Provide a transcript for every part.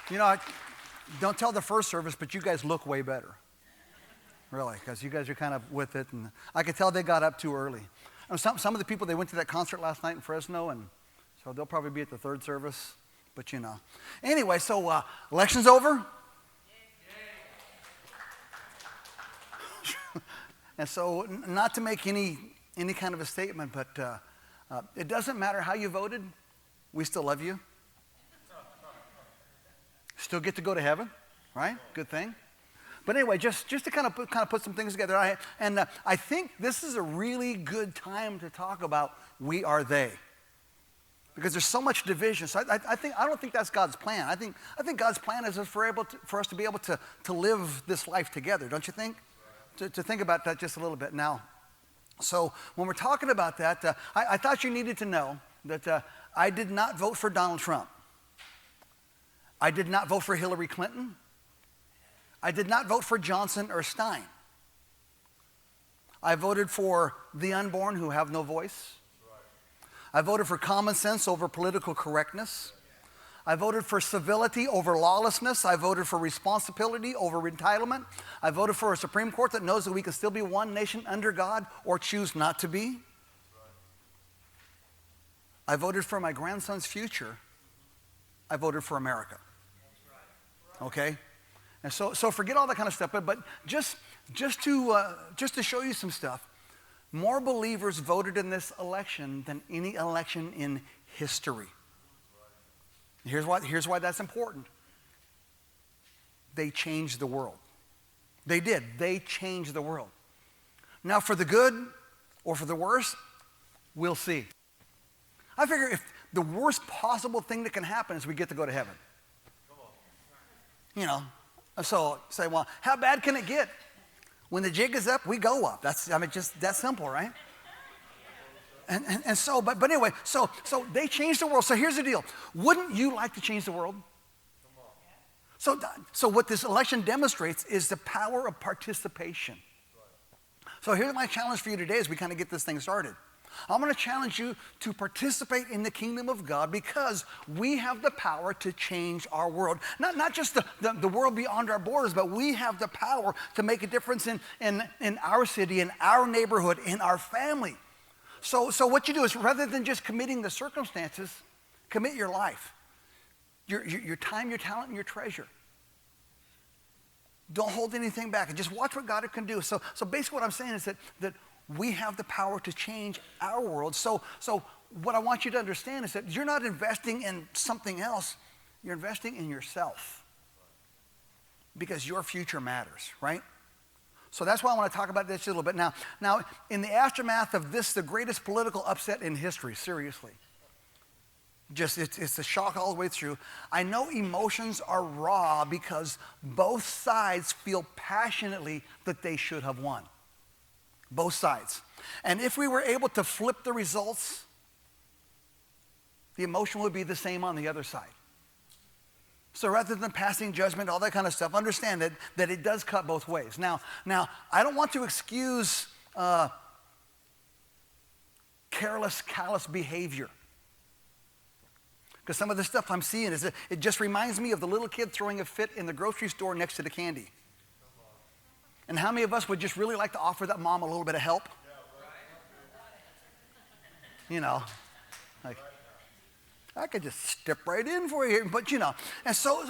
You know, don't tell the first service, but you guys look way better. Really, because you guys are kind of with it. And I could tell they got up too early. And some of the people, they went to that concert last night in Fresno, and so they'll probably be at the third service. But you know. Anyway, so election's over. And so, not to make any kind of a statement, but it doesn't matter how you voted. We still love you. Still get to go to heaven, right? Good thing. But anyway, just to kind of put some things together. I think this is a really good time to talk about we are they, because there's so much division. So I don't think that's God's plan. I think God's plan is for us to be able to live this life together. Don't you think? To think about that just a little bit now. So when we're talking about that, I thought you needed to know that I did not vote for Donald Trump. I did not vote for Hillary Clinton. I did not vote for Johnson or Stein. I voted for the unborn who have no voice. I voted for common sense over political correctness. I voted for civility over lawlessness. I voted for responsibility over entitlement. I voted for a Supreme Court that knows that we can still be one nation under God or choose not to be. I voted for my grandson's future. I voted for America. Okay? And so forget all that kind of stuff, but just to show you some stuff, more believers voted in this election than any election in history. Here's why that's important. They changed the world. They did. They changed the world. Now, for the good or for the worse, we'll see. I figure if the worst possible thing that can happen is we get to go to heaven. You know, so say, well, how bad can it get? When the jig is up, we go up. Just that simple, right? And so, but anyway, so they changed the world. So here's the deal. Wouldn't you like to change the world? So what this election demonstrates is the power of participation. So here's my challenge for you today as we kind of get this thing started. I'm going to challenge you to participate in the kingdom of God because we have the power to change our world. Not just the world beyond our borders, but we have the power to make a difference in our city, in our neighborhood, in our family. So what you do is rather than just committing the circumstances, commit your life, your time, your talent, and your treasure. Don't hold anything back and just watch what God can do. So basically what I'm saying is that we have the power to change our world. So what I want you to understand is that you're not investing in something else. You're investing in yourself because your future matters, right? So that's why I want to talk about this a little bit. Now, in the aftermath of this, the greatest political upset in history, seriously. It's a shock all the way through. I know emotions are raw because both sides feel passionately that they should have won. Both sides. And if we were able to flip the results, the emotion would be the same on the other side. So rather than passing judgment, all that kind of stuff, understand that it does cut both ways. Now, I don't want to excuse careless, callous behavior. Because some of the stuff I'm seeing it just reminds me of the little kid throwing a fit in the grocery store next to the candy. And how many of us would just really like to offer that mom a little bit of help? You know, like, I could just step right in for you here, but you know.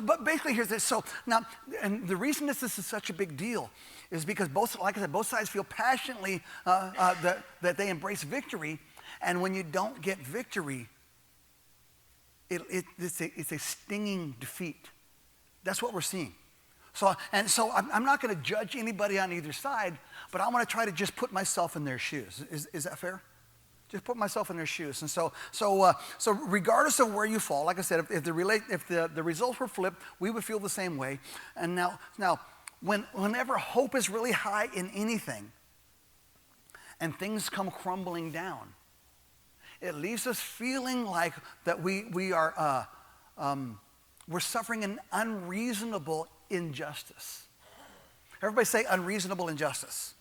But basically here's this. So now, and the reason this is such a big deal is because both sides feel passionately that they embrace victory. And when you don't get victory, it's a stinging defeat. That's what we're seeing. So I'm not going to judge anybody on either side, but I want to try to just put myself in their shoes. Is that fair? Just put myself in their shoes. And so regardless of where you fall, like I said, if the results were flipped, we would feel the same way. And now whenever hope is really high in anything, and things come crumbling down, it leaves us feeling like that we're suffering an unreasonable injustice. Everybody say unreasonable injustice.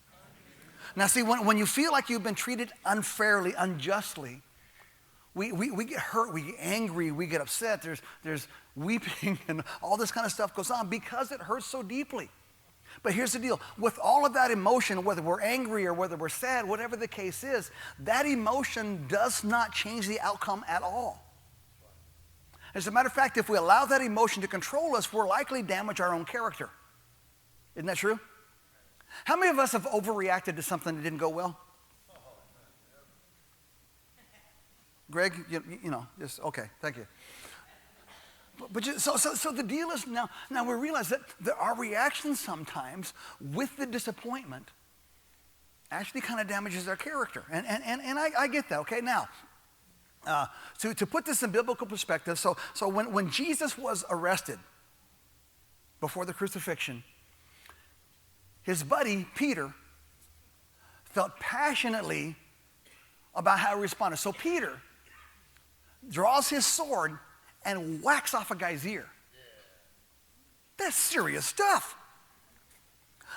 Now see, when you feel like you've been treated unfairly, unjustly, we get hurt, we get angry, we get upset. There's weeping and all this kind of stuff goes on because it hurts so deeply. But here's the deal. With all of that emotion, whether we're angry or whether we're sad, whatever the case is, that emotion does not change the outcome at all. As a matter of fact, if we allow that emotion to control us, we're likely to damage our own character. Isn't that true? How many of us have overreacted to something that didn't go well? Greg, you know, just, okay, thank you. So the deal is now we realize that our reaction sometimes with the disappointment actually kind of damages our character. And I get that, okay? Now, to put this in biblical perspective, so when Jesus was arrested before the crucifixion, his buddy, Peter, felt passionately about how he responded. So Peter draws his sword and whacks off a guy's ear. That's serious stuff.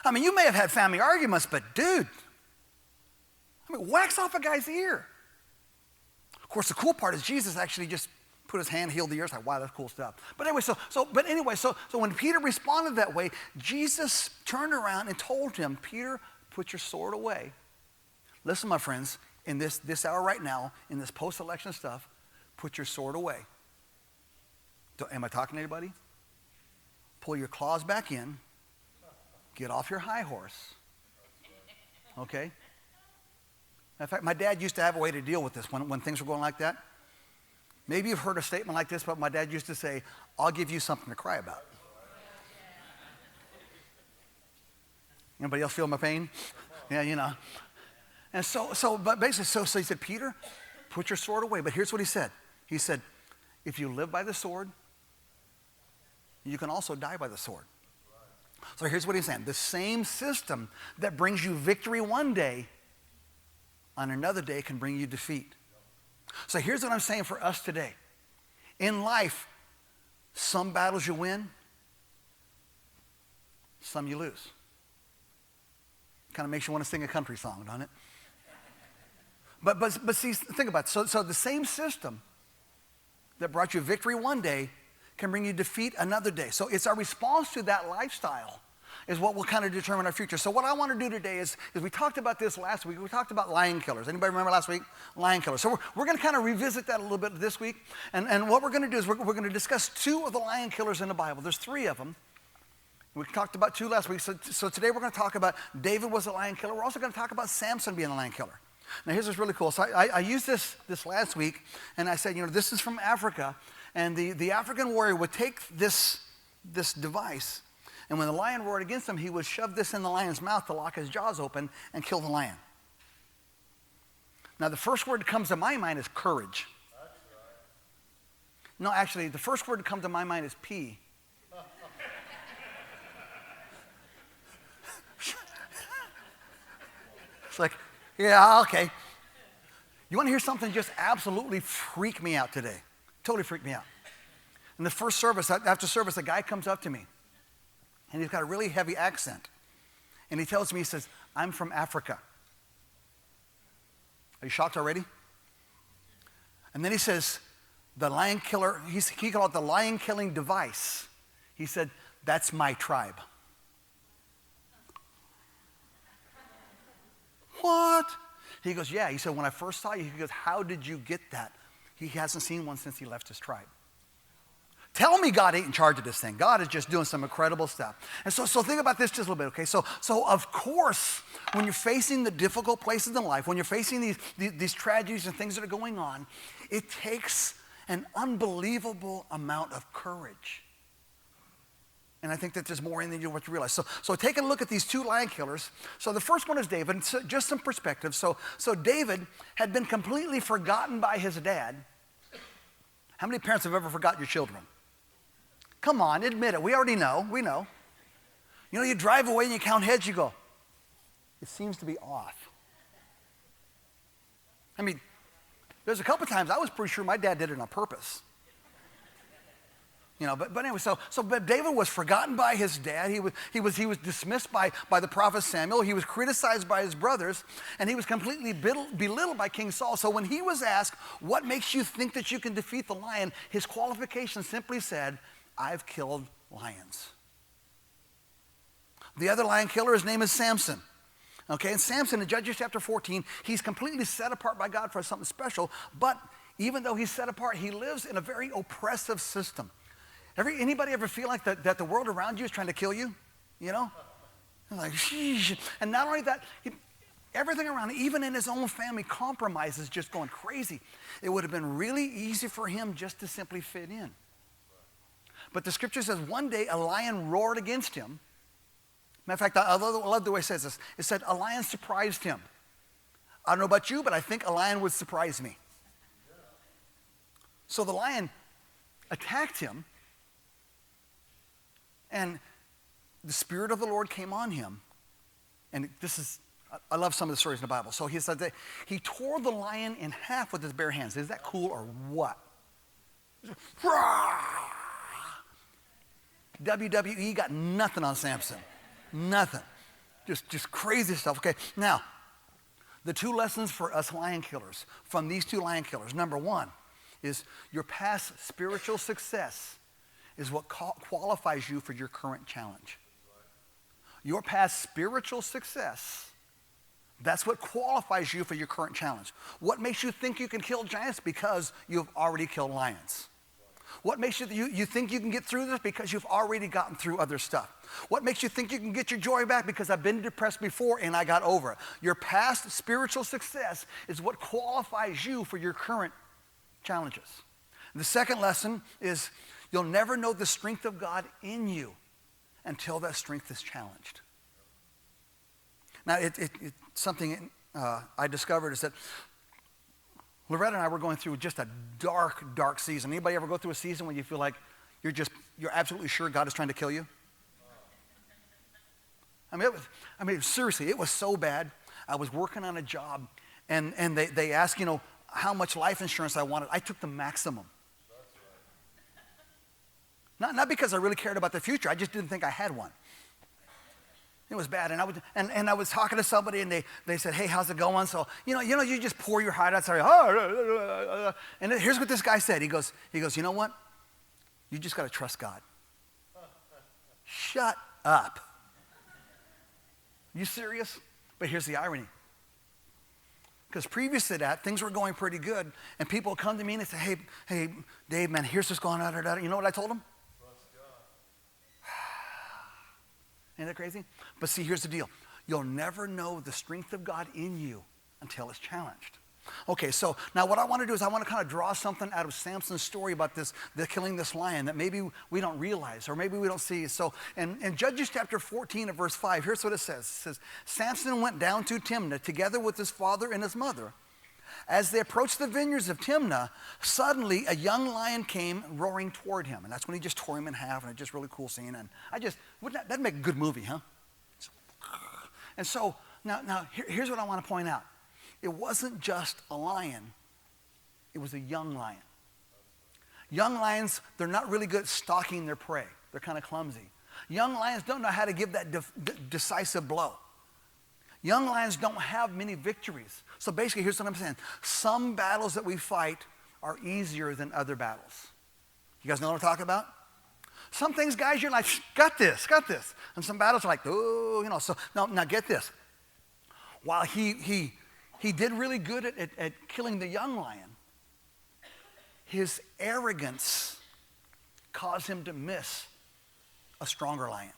I mean, you may have had family arguments, but dude, whacks off a guy's ear. Of course, the cool part is Jesus actually just put his hand, healed the ear. It's like, wow, that's cool stuff. But anyway, so when Peter responded that way, Jesus turned around and told him, Peter, put your sword away. Listen, my friends, in this hour right now, in this post-election stuff, put your sword away. Am I talking to anybody? Pull your claws back in. Get off your high horse. Okay? In fact, my dad used to have a way to deal with this when things were going like that. Maybe you've heard a statement like this, but my dad used to say, I'll give you something to cry about. Anybody else feel my pain? Yeah, you know. And but basically, so he said, Peter, put your sword away. But here's what he said. He said, if you live by the sword, you can also die by the sword. So here's what he's saying. The same system that brings you victory one day, on another day can bring you defeat. So here's what I'm saying for us today. In life, some battles you win, some you lose. Kind of makes you want to sing a country song, doesn't it? But see, think about it. So the same system that brought you victory one day can bring you defeat another day. So it's our response to that lifestyle is what will kind of determine our future. So what I want to do today is we talked about this last week. We talked about lion killers. Anybody remember last week? Lion killers. So we're going to kind of revisit that a little bit this week. And what we're going to do is we're going to discuss two of the lion killers in the Bible. There's three of them. We talked about two last week. So today we're going to talk about David was a lion killer. We're also going to talk about Samson being a lion killer. Now here's what's really cool. So I used this last week, and I said, this is from Africa. And the African warrior would take this device, and when the lion roared against him, he would shove this in the lion's mouth to lock his jaws open and kill the lion. Now, the first word that comes to my mind is courage. No, actually, the first word that comes to my mind is pee. It's like, yeah, okay. You want to hear something just absolutely freak me out today? Totally freaked me out. In the first service, after service, a guy comes up to me, and he's got a really heavy accent. And he tells me, he says, I'm from Africa. Are you shocked already? And then he says, the lion killer, he called it the lion killing device. He said, that's my tribe. What? He goes, yeah. He said, when I first saw you, he goes, how did you get that? He hasn't seen one since he left his tribe. Tell me God ain't in charge of this thing. God is just doing some incredible stuff. And so think about this just a little bit, okay? So of course, when you're facing the difficult places in life, when you're facing these tragedies and things that are going on, it takes an unbelievable amount of courage. And I think that there's more in than you what you realize. So taking a look at these two lion killers. So the first one is David. And so just some perspective. So David had been completely forgotten by his dad. How many parents have ever forgotten your children? Come on, admit it. We already know. We know. You drive away and you count heads, you go, it seems to be off. I mean, there's a couple times I was pretty sure my dad did it on purpose. But anyway, but David was forgotten by his dad. He was dismissed by the prophet Samuel. He was criticized by his brothers, and he was completely belittled by King Saul. So when he was asked, what makes you think that you can defeat the lion? His qualification simply said, I've killed lions. The other lion killer, his name is Samson. Okay, and Samson in Judges chapter 14, he's completely set apart by God for something special, but even though he's set apart, he lives in a very oppressive system. Anybody ever feel like that the world around you is trying to kill you? Like, sheesh. And not only that, everything around, even in his own family, compromise is just going crazy. It would have been really easy for him just to simply fit in. But the scripture says one day a lion roared against him. Matter of fact, I love the way it says this. It said a lion surprised him. I don't know about you, but I think a lion would surprise me. So the lion attacked him, and the Spirit of the Lord came on him. And I love some of the stories in the Bible. So he said that he tore the lion in half with his bare hands. Is that cool or what? WWE got nothing on Samson. Nothing. Just crazy stuff. Okay, now, the two lessons for us lion killers from these two lion killers. Number one is your past spiritual success is what qualifies you for your current challenge. Your past spiritual success, that's what qualifies you for your current challenge. What makes you think you can kill giants? Because you've already killed lions. What makes you think you can get through this? Because you've already gotten through other stuff. What makes you think you can get your joy back? Because I've been depressed before and I got over it. Your past spiritual success is what qualifies you for your current challenges. The second lesson is you'll never know the strength of God in you until that strength is challenged. Now, it's something I discovered is that Loretta and I were going through just a dark, dark season. Anybody ever go through a season when you feel like you're absolutely sure God is trying to kill you? Seriously, it was so bad. I was working on a job, and they asked, how much life insurance I wanted. I took the maximum. Not because I really cared about the future. I just didn't think I had one. It was bad, and I was talking to somebody, and they said, "Hey, how's it going?" So you just pour your heart out. Sorry, and here's what this guy said. He goes, you know what? You just got to trust God. Shut up. You serious? But here's the irony. Because previous to that, things were going pretty good, and people would come to me and they say, "Hey, Dave, man, here's what's going on." You know what I told them? Isn't that crazy? But see, here's the deal. You'll never know the strength of God in you until it's challenged. Okay, so now what I want to do is I want to kind of draw something out of Samson's story about the killing this lion that maybe we don't realize or maybe we don't see. So in Judges chapter 14 and verse 5, here's what it says. It says, Samson went down to Timnah together with his father and his mother. As they approached the vineyards of Timnah, suddenly a young lion came roaring toward him. And that's when he just tore him in half, and it's just really cool scene. And that'd make a good movie, huh? And so, now here's what I want to point out. It wasn't just a lion. It was a young lion. Young lions, they're not really good at stalking their prey. They're kind of clumsy. Young lions don't know how to give that decisive blow. Young lions don't have many victories. So basically, here's what I'm saying. Some battles that we fight are easier than other battles. You guys know what I'm talking about? Some things, guys, you're like, got this. And some battles are like, oh, so now get this. While he did really good at killing the young lion, his arrogance caused him to miss a stronger lion.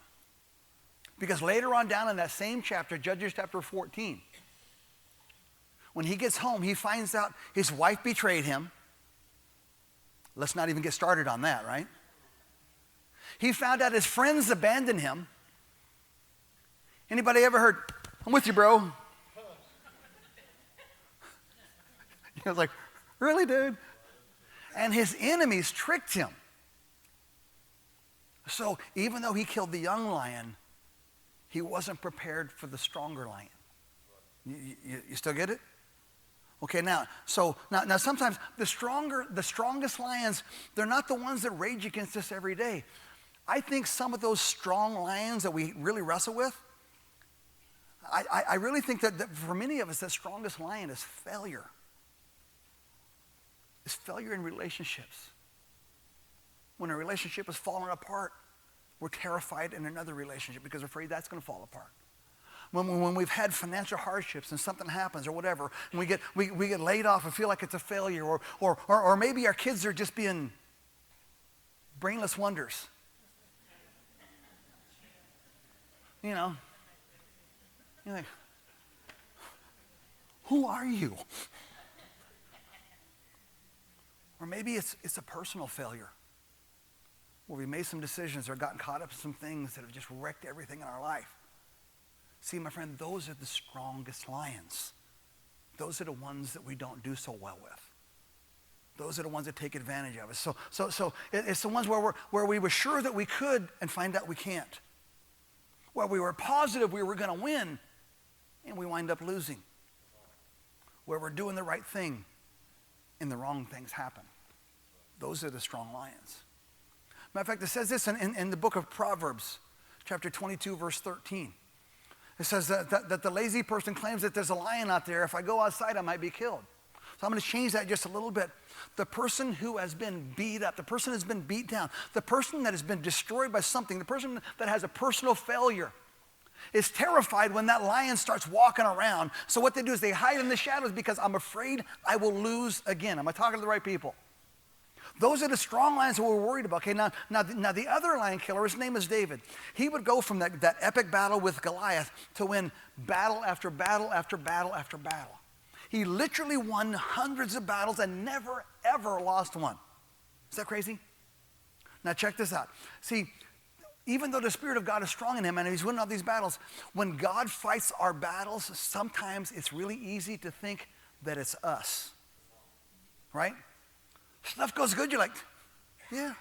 Because later on down in that same chapter, Judges chapter 14, when he gets home, he finds out his wife betrayed him. Let's not even get started on that, right? He found out his friends abandoned him. Anybody ever heard, "I'm with you, bro"? He was like, "Really, dude?" And his enemies tricked him. So even though he killed the young lion, he wasn't prepared for the stronger lion. You still get it? Okay, now sometimes the strongest lions, they're not the ones that rage against us every day. I think some of those strong lions that we really wrestle with, I really think that for many of us, the strongest lion is failure. It's failure in relationships. When a relationship is falling apart, we're terrified in another relationship because we're afraid that's going to fall apart. When we've had financial hardships and something happens or whatever, and we get laid off and feel like it's a failure, or maybe our kids are just being brainless wonders. You know, you're like, who are you? Or maybe it's a personal failure where we made some decisions or gotten caught up in some things that have just wrecked everything in our life. See, my friend, those are the strongest lions. Those are the ones that we don't do so well with. Those are the ones that take advantage of us. So it's the ones where we were sure that we could and find out we can't. Where we were positive we were going to win and we wind up losing. Where we're doing the right thing and the wrong things happen. Those are the strong lions. Matter of fact, it says this in the book of Proverbs, chapter 22, verse 13. It says that the lazy person claims that there's a lion out there. If I go outside, I might be killed. So I'm going to change that just a little bit. The person who has been beat up, the person has been beat down, the person that has been destroyed by something, the person that has a personal failure is terrified when that lion starts walking around. So what they do is they hide in the shadows because I'm afraid I will lose again. Am I talking to the right people? Those are the strong lions that we're worried about. Okay, now the other lion killer, his name is David. He would go from that epic battle with Goliath to win battle after battle after battle after battle. He literally won hundreds of battles and never, ever lost one. Is that crazy? Now check this out. See, even though the Spirit of God is strong in him and he's winning all these battles, when God fights our battles, sometimes it's really easy to think that it's us. Right? Stuff goes good, you're like, yeah,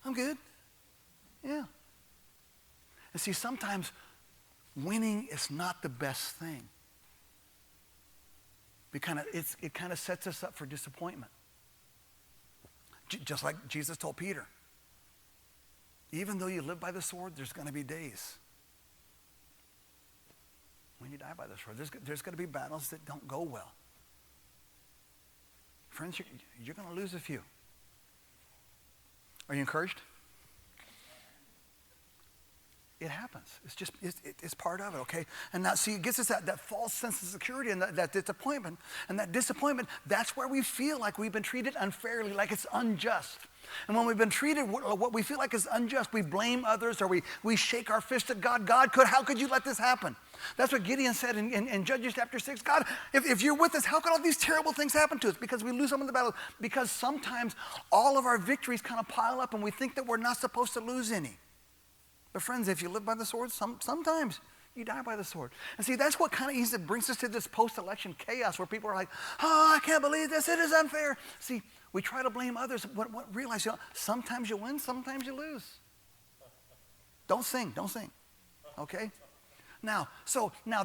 I'm good. Yeah. And see, sometimes winning is not the best thing. It kind of sets us up for disappointment. Just like Jesus told Peter, even though you live by the sword, there's going to be days when you die by the sword. There's going to be battles that don't go well. Friends, you're going to lose a few. Are you encouraged? It happens. It's part of it, okay? And now, see, it gets us that false sense of security and that disappointment. And that disappointment, that's where we feel like we've been treated unfairly, like it's unjust. And when we've been treated what we feel like is unjust, we blame others or we shake our fist at God. How could you let this happen? That's what Gideon said in Judges chapter 6. God, if you're with us, how could all these terrible things happen to us? Because we lose some of the battles. Because sometimes all of our victories kind of pile up and we think that we're not supposed to lose any. But friends, if you live by the sword, sometimes you die by the sword. And see, that's what kind of brings us to this post-election chaos where people are like, oh, I can't believe this. It is unfair. See, we try to blame others. Realize, sometimes you win, sometimes you lose. Don't sing. Okay? Now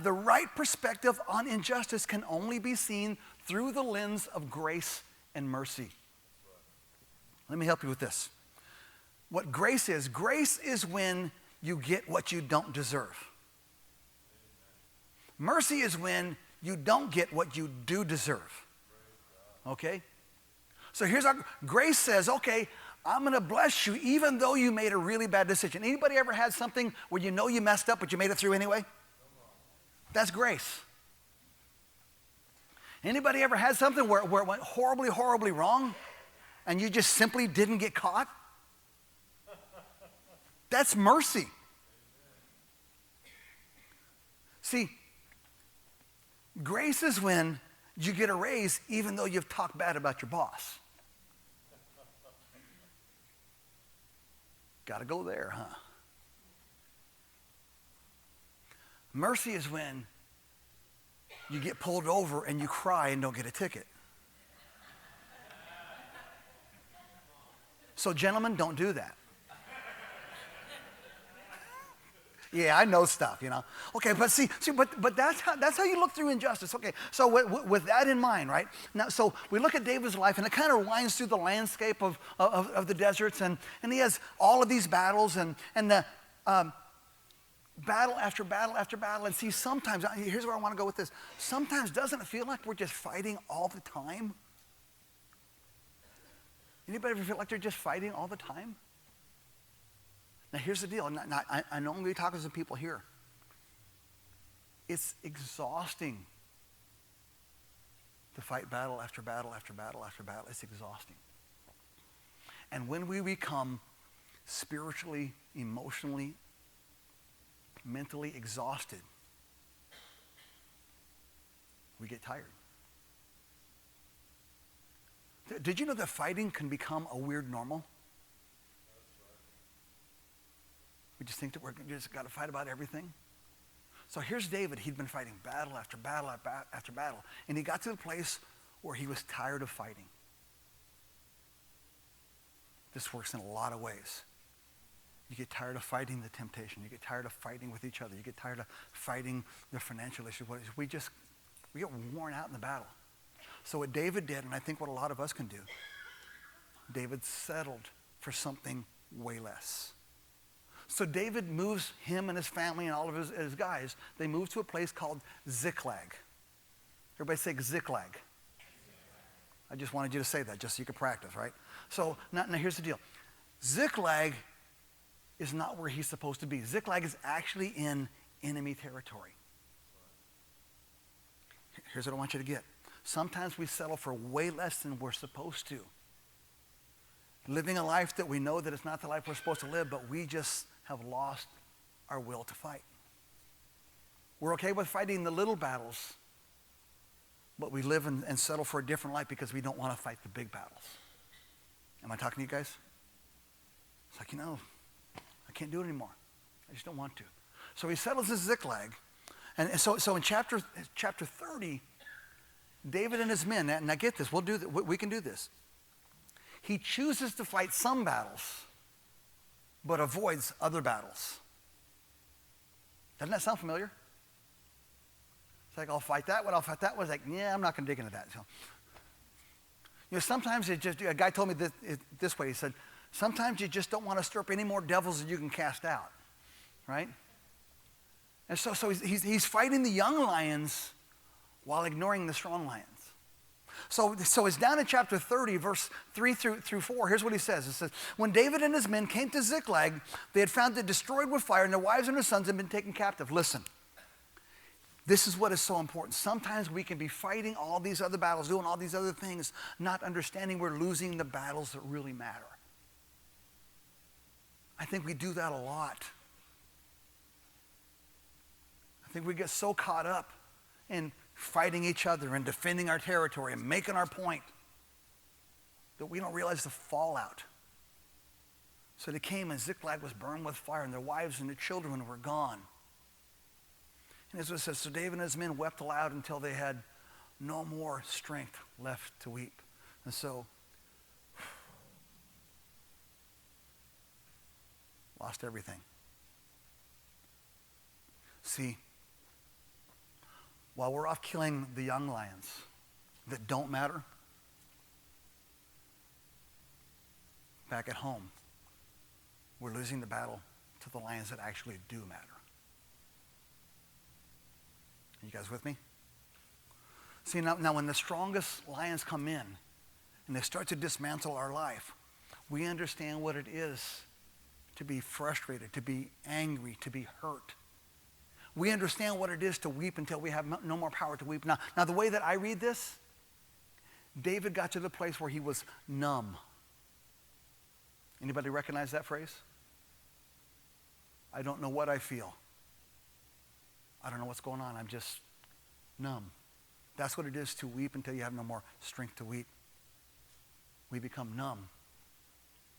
the right perspective on injustice can only be seen through the lens of grace and mercy. Let me help you with this. What grace is when you get what you don't deserve. Mercy is when you don't get what you do deserve. Okay? So here's our grace says, okay, I'm going to bless you even though you made a really bad decision. Anybody ever had something where you know you messed up but you made it through anyway? That's grace. Anybody ever had something where it went horribly, horribly wrong and you just simply didn't get caught? That's mercy. See, grace is when you get a raise even though you've talked bad about your boss. Got to go there, huh? Mercy is when you get pulled over and you cry and don't get a ticket. So gentlemen, don't do that. Yeah, I know stuff, you know. Okay, but but that's how you look through injustice. Okay, so with that in mind, right? Now, so we look at David's life, and it kind of winds through the landscape of the deserts, and he has all of these battles, and the battle after battle after battle. And see, sometimes, here's where I want to go with this. Sometimes doesn't it feel like we're just fighting all the time? Anybody ever feel like they're just fighting all the time? Now, here's the deal. Now, I know I'm going to be talking to some people here. It's exhausting to fight battle after battle after battle after battle. It's exhausting. And when we become spiritually, emotionally, mentally exhausted, we get tired. Did you know that fighting can become a weird normal? We just think that we just got to fight about everything. So here's David. He'd been fighting battle after battle after battle. And he got to the place where he was tired of fighting. This works in a lot of ways. You get tired of fighting the temptation. You get tired of fighting with each other. You get tired of fighting the financial issues. We get worn out in the battle. So what David did, and I think what a lot of us can do, David settled for something way less. So David moves, him and his family and all of his guys, they move to a place called Ziklag. Everybody say Ziklag. I just wanted you to say that just so you could practice, right? So now here's the deal. Ziklag is not where he's supposed to be. Ziklag is actually in enemy territory. Here's what I want you to get. Sometimes we settle for way less than we're supposed to. Living a life that we know that it's not the life we're supposed to live, but we just have lost our will to fight. We're okay with fighting the little battles, but we live and settle for a different life because we don't want to fight the big battles. Am I talking to you guys? It's like, I can't do it anymore. I just don't want to. So he settles in Ziklag. And so in chapter 30, David and his men, now get this, we can do this. He chooses to fight some battles, but avoids other battles. Doesn't that sound familiar? It's like, I'll fight that one, I'll fight that one. It's like, yeah, I'm not going to dig into that. So, sometimes a guy told me this way. He said, sometimes you just don't want to stir up any more devils than you can cast out, right? And so he's fighting the young lions while ignoring the strong lions. So it's down in chapter 30, verse 3 through 4. Here's what he says. It says, when David and his men came to Ziklag, they had found it destroyed with fire, and their wives and their sons had been taken captive. Listen, this is what is so important. Sometimes we can be fighting all these other battles, doing all these other things, not understanding we're losing the battles that really matter. I think we do that a lot. I think we get so caught up in fighting each other and defending our territory and making our point that we don't realize the fallout. So they came and Ziklag was burned with fire, and their wives and their children were gone. And as it says, so David and his men wept aloud until they had no more strength left to weep. And so, lost everything. See, while we're off killing the young lions that don't matter, back at home, we're losing the battle to the lions that actually do matter. Are you guys with me? See, now when the strongest lions come in and they start to dismantle our life, we understand what it is to be frustrated, to be angry, to be hurt. We understand what it is to weep until we have no more power to weep. Now the way that I read this, David got to the place where he was numb. Anybody recognize that phrase? I don't know what I feel. I don't know what's going on. I'm just numb. That's what it is to weep until you have no more strength to weep. We become numb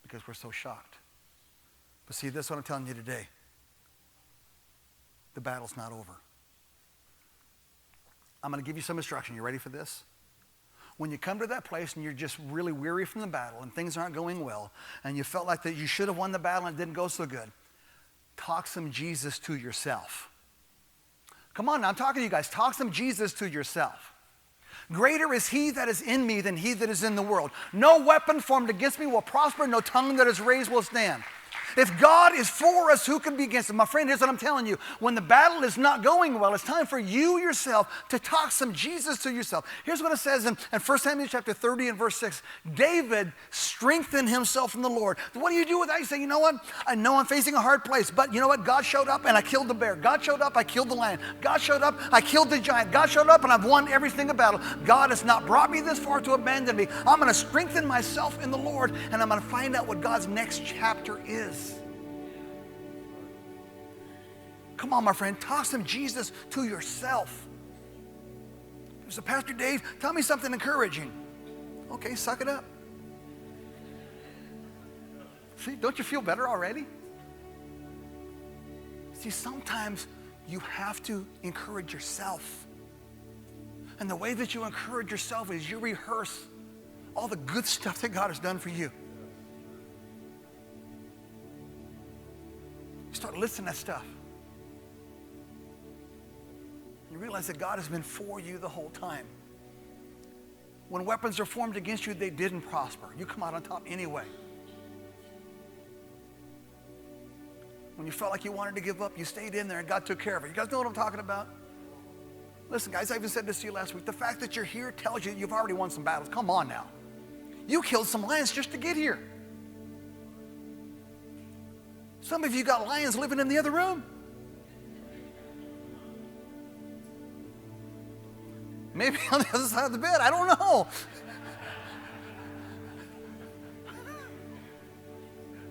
because we're so shocked. But see, this is what I'm telling you today. The battle's not over. I'm going to give you some instruction. You ready for this? When you come to that place and you're just really weary from the battle and things aren't going well and you felt like that you should have won the battle and it didn't go so good, talk some Jesus to yourself. Come on now, I'm talking to you guys. Talk some Jesus to yourself. Greater is he that is in me than he that is in the world. No weapon formed against me will prosper. No tongue that is raised will stand. If God is for us, who can be against us? My friend, here's what I'm telling you. When the battle is not going well, it's time for you yourself to talk some Jesus to yourself. Here's what it says in 1 Samuel chapter 30 and verse 6. David strengthened himself in the Lord. What do you do with that? You say, you know what? I know I'm facing a hard place, but you know what? God showed up and I killed the bear. God showed up, I killed the lion. God showed up, I killed the giant. God showed up and I've won every single battle. God has not brought me this far to abandon me. I'm going to strengthen myself in the Lord, and I'm going to find out what God's next chapter is. Come on, my friend, talk some Jesus to yourself. So, Pastor Dave, tell me something encouraging. Okay, suck it up. See, don't you feel better already? See, sometimes you have to encourage yourself. And the way that you encourage yourself is you rehearse all the good stuff that God has done for you. You start listening to that stuff. You realize that God has been for you the whole time. When weapons are formed against you, they didn't prosper. You come out on top anyway. When you felt like you wanted to give up, you stayed in there and God took care of it. You guys know what I'm talking about? Listen, guys, I even said this to you last week. The fact that you're here tells you you've already won some battles. Come on now. You killed some lions just to get here. Some of you got lions living in the other room. Maybe on the other side of the bed. I don't know.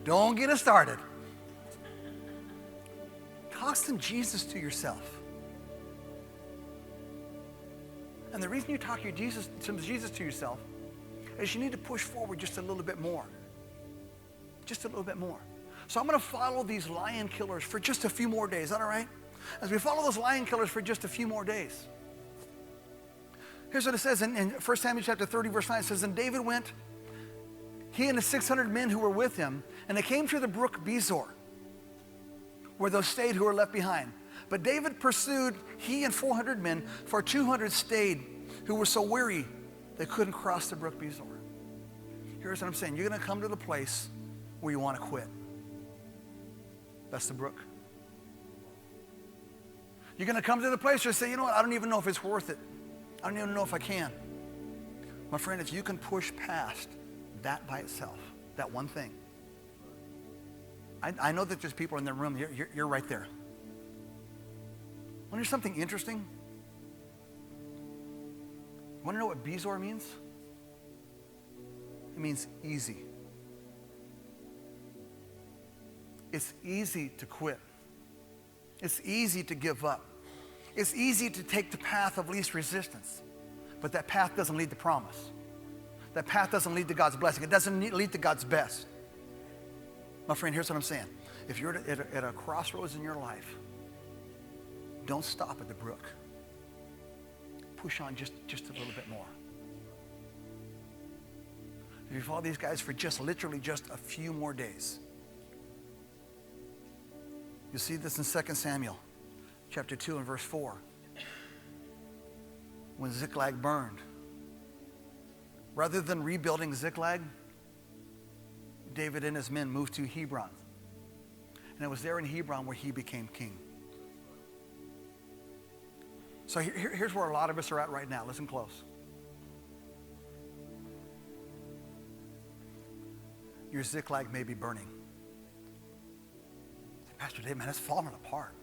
Don't get us started. Talk some Jesus to yourself. And the reason you talk some Jesus to yourself is you need to push forward just a little bit more. Just a little bit more. So I'm going to follow these lion killers for just a few more days. Is that all right? As we follow those lion killers for just a few more days. Here's what it says in 1 Samuel chapter 30, verse 9. It says, and David went, he and the 600 men who were with him, and they came to the brook Besor, where those stayed who were left behind. But David pursued, he and 400 men, for 200 stayed, who were so weary they couldn't cross the brook Besor. Here's what I'm saying. You're going to come to the place where you want to quit. That's the brook. You're going to come to the place where you say, you know what, I don't even know if it's worth it. I don't even know if I can. My friend, if you can push past that by itself, that one thing. I know that there's people in the room, you're right there. Want to hear something interesting? Want to know what Besor means? It means easy. It's easy to quit. It's easy to give up. It's easy to take the path of least resistance, but that path doesn't lead to promise. That path doesn't lead to God's blessing. It doesn't lead to God's best. My friend, here's what I'm saying. If you're at a crossroads in your life, don't stop at the brook. Push on just a little bit more. If you follow these guys for literally just a few more days, you'll see this in 2 Samuel. Chapter 2 and verse 4. When Ziklag burned. Rather than rebuilding Ziklag, David and his men moved to Hebron. And it was there in Hebron where he became king. So here's where a lot of us are at right now. Listen close. Your Ziklag may be burning. Pastor Dave, man, it's falling apart.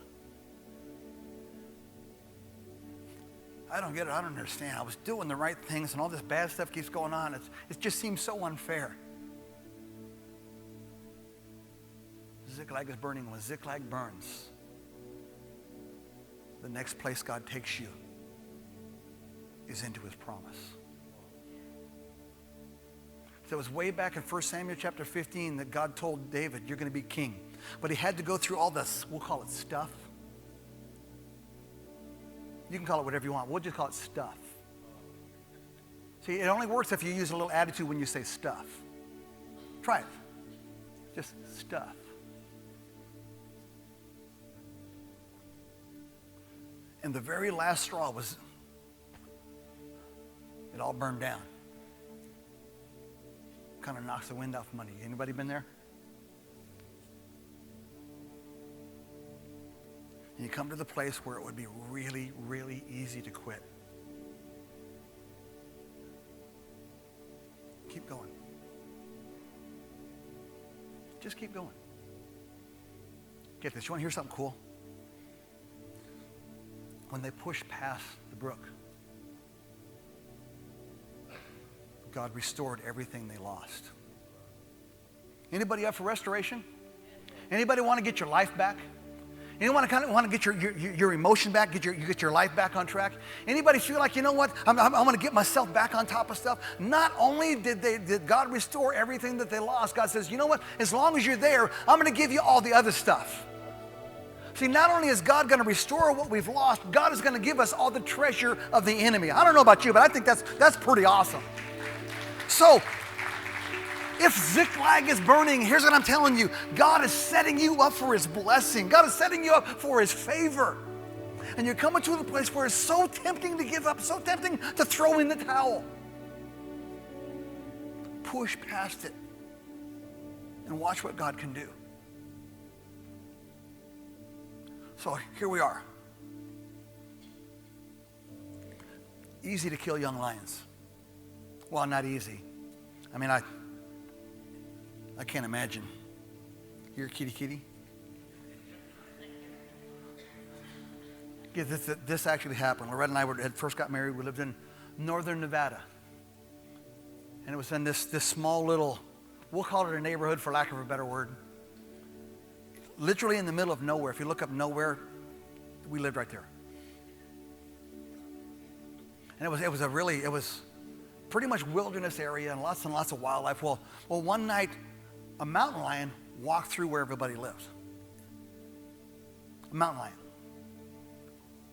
I don't get it. I don't understand. I was doing the right things and all this bad stuff keeps going on. It just seems so unfair. Ziklag is burning. When Ziklag burns, the next place God takes you is into his promise. So it was way back in 1 Samuel chapter 15 that God told David, you're going to be king. But he had to go through all this, we'll call it stuff. You can call it whatever you want. We'll just call it stuff. See, it only works if you use a little attitude when you say stuff. Try it. Just stuff. And the very last straw was, it all burned down. Kind of knocks the wind off money. Anybody been there? And you come to the place where it would be really, really easy to quit. Keep going. Just keep going. Get this. You want to hear something cool? When they pushed past the brook, God restored everything they lost. Anybody up for restoration? Anybody want to get your life back? Anyone want to get your emotion back, get your life back on track? Anybody feel like, you know what, I'm going to get myself back on top of stuff? Not only did God restore everything that they lost, God says, you know what, as long as you're there, I'm going to give you all the other stuff. See, not only is God going to restore what we've lost, God is going to give us all the treasure of the enemy. I don't know about you, but I think that's pretty awesome. So, if Ziklag is burning, here's what I'm telling you. God is setting you up for his blessing. God is setting you up for his favor. And you're coming to the place where it's so tempting to give up, so tempting to throw in the towel. Push past it and watch what God can do. So here we are. Easy to kill young lions. Well, not easy. I mean, I can't imagine. You're a kitty. Yeah, this actually happened. Loretta and I had first got married. We lived in northern Nevada. And it was in this small little, we'll call it a neighborhood for lack of a better word. Literally in the middle of nowhere. If you look up nowhere, we lived right there. And it was pretty much wilderness area and lots of wildlife. Well, one night, a mountain lion walked through where everybody lived. A mountain lion.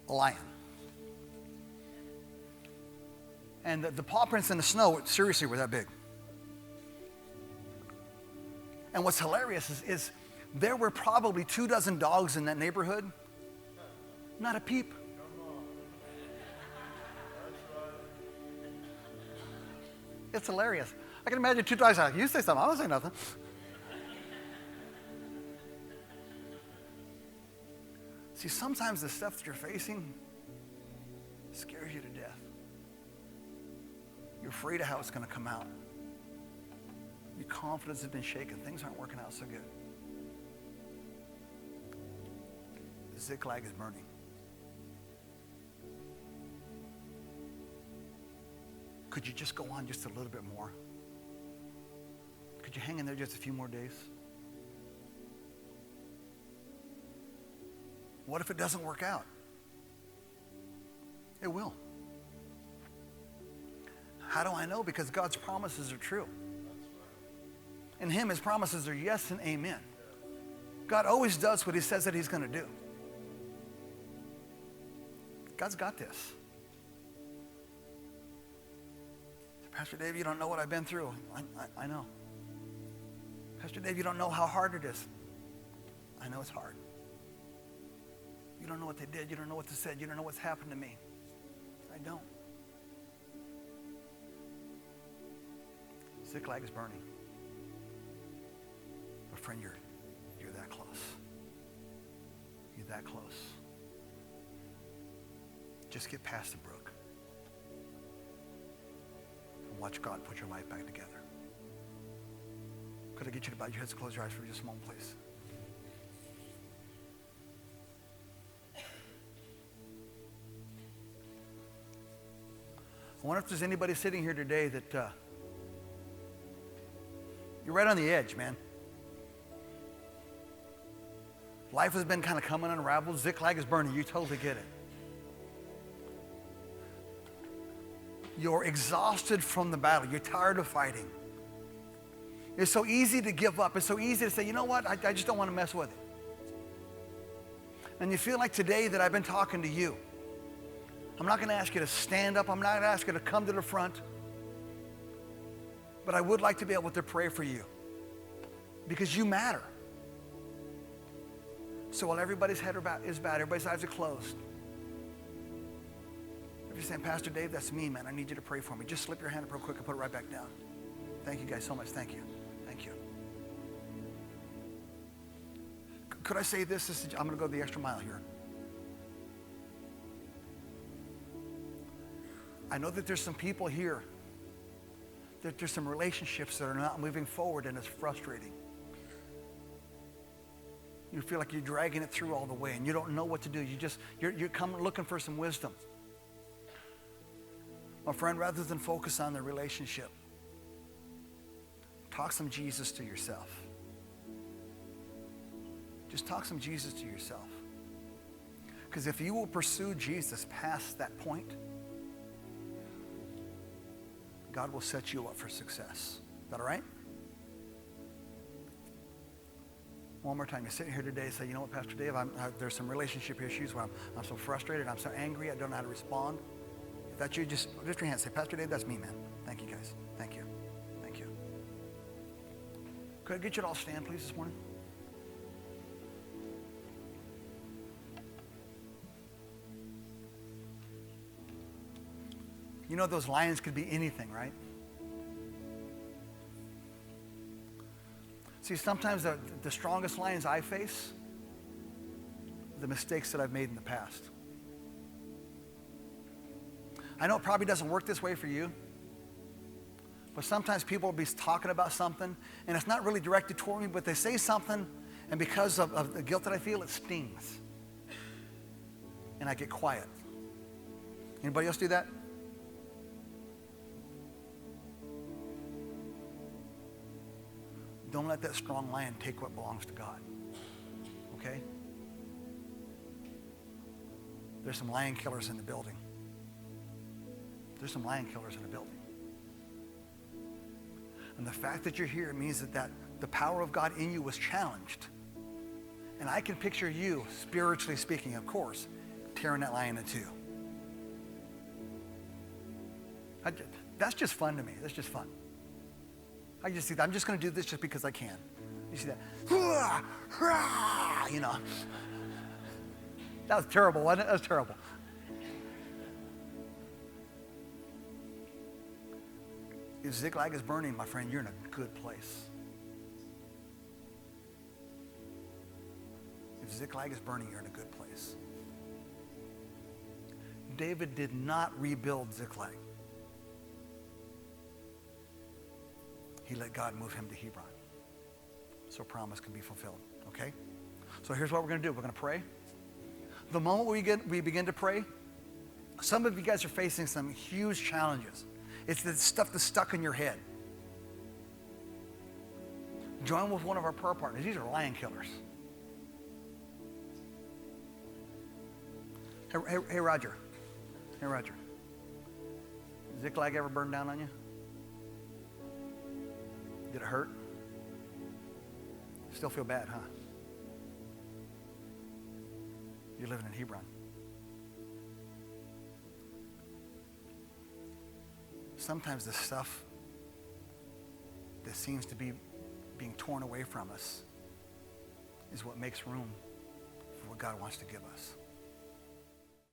A lion. And the paw prints in the snow, seriously, were that big. And what's hilarious is there were probably 24 dogs in that neighborhood. Not a peep. It's hilarious. I can imagine 2 dogs like, you say something, I don't say nothing. See, sometimes the stuff that you're facing scares you to death. You're afraid of how it's going to come out. Your confidence has been shaken. Things aren't working out so good. Ziklag is burning. Could you just go on just a little bit more? Could you hang in there just a few more days? What if it doesn't work out? It will. How do I know? Because God's promises are true. In him, his promises are yes and amen. God always does what he says that he's going to do. God's got this. Pastor Dave, you don't know what I've been through. I know. Pastor Dave, you don't know how hard it is. I know it's hard. You don't know what they did. You don't know what they said. You don't know what's happened to me. I don't. Ziklag is burning. But friend, you're that close. You're that close. Just get past the brook. And watch God put your life back together. Could I get you to bow your heads and close your eyes for just a moment, please? I wonder if there's anybody sitting here today that you're right on the edge, man. Life has been kind of coming unraveled. Ziklag is burning. You totally get it. You're exhausted from the battle. You're tired of fighting. It's so easy to give up. It's so easy to say, you know what? I just don't want to mess with it. And you feel like today that I've been talking to you. I'm not going to ask you to stand up. I'm not going to ask you to come to the front. But I would like to be able to pray for you. Because you matter. So while everybody's head is bowed, everybody's eyes are closed, you're saying, Pastor Dave, that's me, man. I need you to pray for me. Just slip your hand up real quick and put it right back down. Thank you guys so much. Thank you. Thank you. Could I say this? I'm going to go the extra mile here. I know that there's some people here, that there's some relationships that are not moving forward, and it's frustrating. You feel like you're dragging it through all the way and you don't know what to do. You're coming looking for some wisdom. My friend, rather than focus on the relationship, talk some Jesus to yourself. Just talk some Jesus to yourself. Because if you will pursue Jesus past that point, God will set you up for success. Is that all right? One more time. You're sitting here today and say, you know what, Pastor Dave, there's some relationship issues where I'm so frustrated, I'm so angry, I don't know how to respond. If that's you, just lift your hand and say, Pastor Dave, that's me, man. Thank you, guys. Thank you. Thank you. Could I get you to all stand, please, this morning? You know those lions could be anything, right? See, sometimes the strongest lions I face are the mistakes that I've made in the past. I know it probably doesn't work this way for you, but sometimes people will be talking about something, and it's not really directed toward me, but they say something, and because of the guilt that I feel, it stings. And I get quiet. Anybody else do that? Don't let that strong lion take what belongs to God. Okay? There's some lion killers in the building. There's some lion killers in the building. And the fact that you're here means that the power of God in you was challenged. And I can picture you, spiritually speaking, of course, tearing that lion in two. That's just fun to me. That's just fun. I just see that. I'm just going to do this just because I can. You see that? You know. That was terrible, wasn't it? That was terrible. If Ziklag is burning, my friend, you're in a good place. If Ziklag is burning, you're in a good place. David did not rebuild Ziklag. He let God move him to Hebron, so promise can be fulfilled, okay? So here's what we're going to do. We're going to pray. The moment we begin to pray, some of you guys are facing some huge challenges. It's the stuff that's stuck in your head. Join with one of our prayer partners. These are lion killers. Hey, Roger. Hey, Roger. Ziklag ever burned down on you? Did it hurt? Still feel bad, huh? You're living in Hebron. Sometimes the stuff that seems to be being torn away from us is what makes room for what God wants to give us.